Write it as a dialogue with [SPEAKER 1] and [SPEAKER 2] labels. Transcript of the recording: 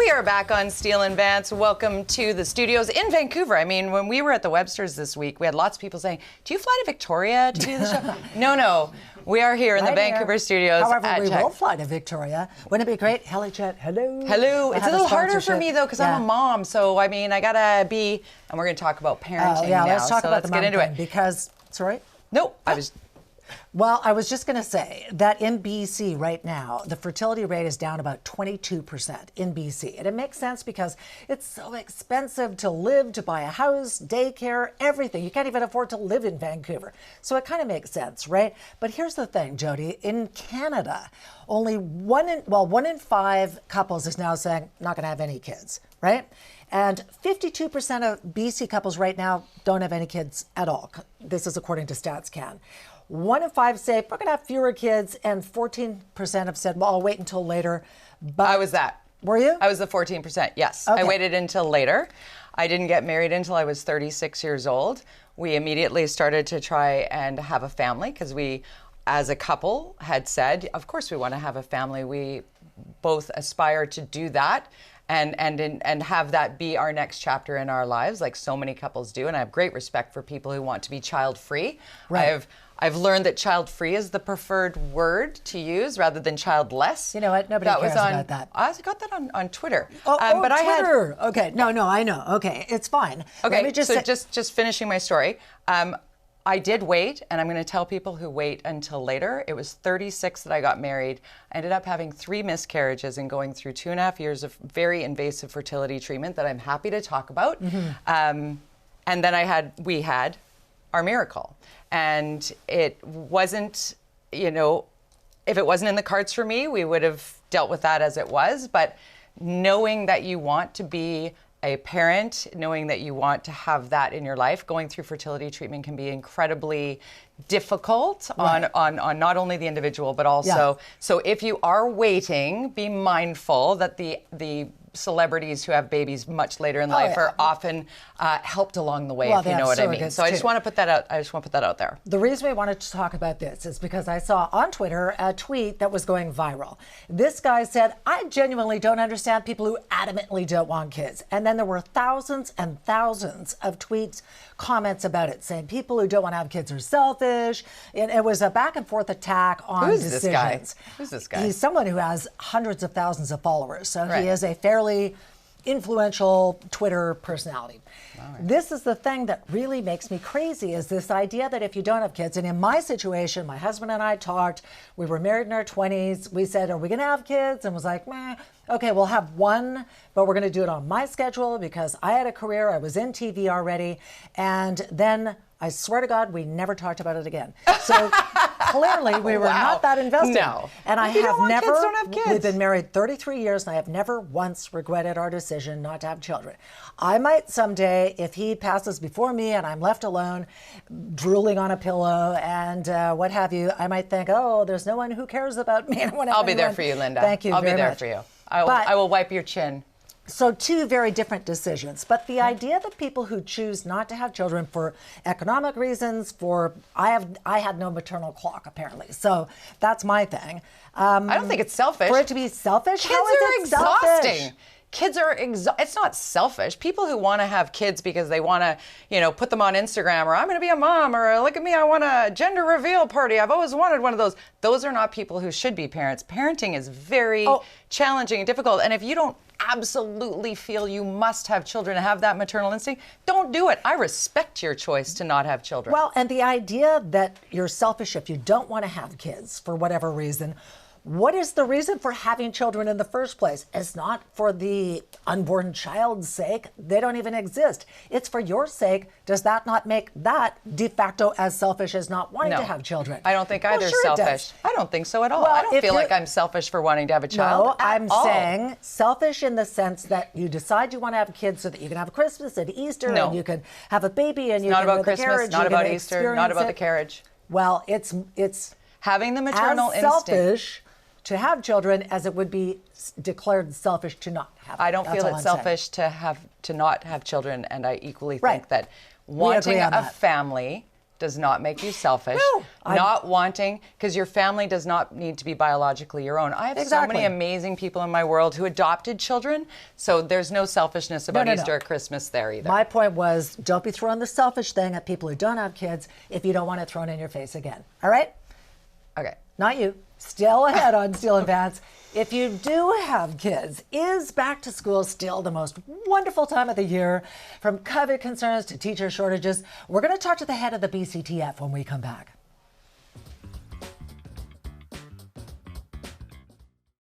[SPEAKER 1] We are back on Steele and Vance. Welcome to the studios in Vancouver. I mean, when we were at the Websters this week, we had lots of people saying, do you fly to Victoria to do the show? No. We are here in the Vancouver studios.
[SPEAKER 2] However, we will fly to Victoria. Wouldn't it be great? HeliChat, hello.
[SPEAKER 1] Hello. It's a little harder for me, though, because I'm a mom. So, I mean, I got to be, and we're going to talk about parenting now.
[SPEAKER 2] Let's talk about
[SPEAKER 1] let's get into it.
[SPEAKER 2] Because, sorry?
[SPEAKER 1] No,
[SPEAKER 2] Well, I was just going to say that in BC right now, the fertility rate is down about 22% in BC. And it makes sense because it's so expensive to live, to buy a house, daycare, everything. You can't even afford to live in Vancouver. So it kind of makes sense, right? But here's the thing, Jody. In Canada, only one in five couples is now saying, not going to have any kids, right? And 52% of BC couples right now don't have any kids at all. This is according to StatsCan. 1 in 5 say we're going to have fewer kids, and 14% have said, well, I'll wait until later. But
[SPEAKER 1] I was that.
[SPEAKER 2] Were you?
[SPEAKER 1] I was the 14%, yes. Okay. I waited until later. I didn't get married until I was 36 years old. We immediately started to try and have a family because we, as a couple, had said, of course we want to have a family. We both aspire to do that. And have that be our next chapter in our lives, like so many couples do. And I have great respect for people who want to be child-free.
[SPEAKER 2] Right.
[SPEAKER 1] I've learned that child-free is the preferred word to use rather than childless.
[SPEAKER 2] You know what? Nobody cares about that.
[SPEAKER 1] I got that on Twitter.
[SPEAKER 2] But Twitter. Okay. No, I know. Okay, it's fine.
[SPEAKER 1] Okay, just finishing my story. I did wait, and I'm going to tell people who wait until later. It was 36 that I got married. I ended up having 3 miscarriages and going through 2.5 years of very invasive fertility treatment that I'm happy to talk about. Mm-hmm. And then we had our miracle. And it wasn't, if it wasn't in the cards for me, we would have dealt with that as it was. But knowing that you want to be a parent, knowing that you want to have that in your life, going through fertility treatment can be incredibly difficult on not only the individual, but also, so if you are waiting, be mindful that the celebrities who have babies much later in life are often helped along the way, if you know what I mean. So I just want to put that out. There.
[SPEAKER 2] The reason we wanted to talk about this is because I saw on Twitter a tweet that was going viral. This guy said, I genuinely don't understand people who adamantly don't want kids. And then there were thousands and thousands of tweets, comments about it, saying people who don't want to have kids are selfish. And it was a back and forth attack on decisions.
[SPEAKER 1] Who's this guy?
[SPEAKER 2] He's someone who has hundreds of thousands of followers. So he is a fairly influential Twitter personality. Right. This is the thing that really makes me crazy, is this idea that if you don't have kids, and in my situation, my husband and I talked, we were married in our 20s, we said, are we going to have kids? And was like, meh, okay, we'll have one, but we're going to do it on my schedule because I had a career, I was in TV already, and then I swear to God, we never talked about it again. So clearly we were not that invested.
[SPEAKER 1] No.
[SPEAKER 2] And
[SPEAKER 1] if
[SPEAKER 2] I have never,
[SPEAKER 1] kids, don't have kids.
[SPEAKER 2] We've been married 33 years and I have never once regretted our decision not to have children. I might someday, if he passes before me and I'm left alone, drooling on a pillow and what have you, I might think, oh, there's no one who cares about me.
[SPEAKER 1] I'll be there for you, Linda.
[SPEAKER 2] Thank you
[SPEAKER 1] I'll
[SPEAKER 2] very
[SPEAKER 1] be there
[SPEAKER 2] much.
[SPEAKER 1] for you. I will wipe your chin.
[SPEAKER 2] So 2 very different decisions. But the idea that people who choose not to have children for economic reasons, I had no maternal clock, apparently. So that's my thing.
[SPEAKER 1] I don't think it's selfish.
[SPEAKER 2] For it to be selfish?
[SPEAKER 1] Kids are exhausting. Kids are it's not selfish. People who want to have kids because they want to, put them on Instagram, or I'm going to be a mom, or look at me, I want a gender reveal party. I've always wanted one of those. Those are not people who should be parents. Parenting is very challenging and difficult. And if you don't absolutely feel you must have children and have that maternal instinct, don't do it. I respect your choice to not have children.
[SPEAKER 2] Well, and the idea that you're selfish if you don't want to have kids for whatever reason. What is the reason for having children in the first place? It's not for the unborn child's sake. They don't even exist. It's for your sake. Does that not make that de facto as selfish as not wanting to have children?
[SPEAKER 1] I don't think either's selfish. I don't think so at all. I don't feel like I'm selfish for wanting to have a child.
[SPEAKER 2] No, I'm saying selfish in the sense that you decide you want to have kids so that you can have Christmas and Easter and you can have a baby and you can have a carriage.
[SPEAKER 1] Not about Easter, not about the carriage.
[SPEAKER 2] Well, it's
[SPEAKER 1] having the maternal
[SPEAKER 2] instinct. Selfish to have children as it would be declared selfish to not have them.
[SPEAKER 1] I don't feel it's selfish to not have children, and I equally think that wanting a family does not make you selfish.
[SPEAKER 2] No,
[SPEAKER 1] not wanting, because your family does not need to be biologically your own. I have so many amazing people in my world who adopted children, so there's no selfishness about Easter or Christmas there either.
[SPEAKER 2] My point was, don't be throwing the selfish thing at people who don't have kids if you don't want it thrown in your face again. All right?
[SPEAKER 1] Okay.
[SPEAKER 2] Not you. Still ahead on Steel and Pants. If you do have kids, is back to school still the most wonderful time of the year? From COVID concerns to teacher shortages, we're going to talk to the head of the BCTF when we come back.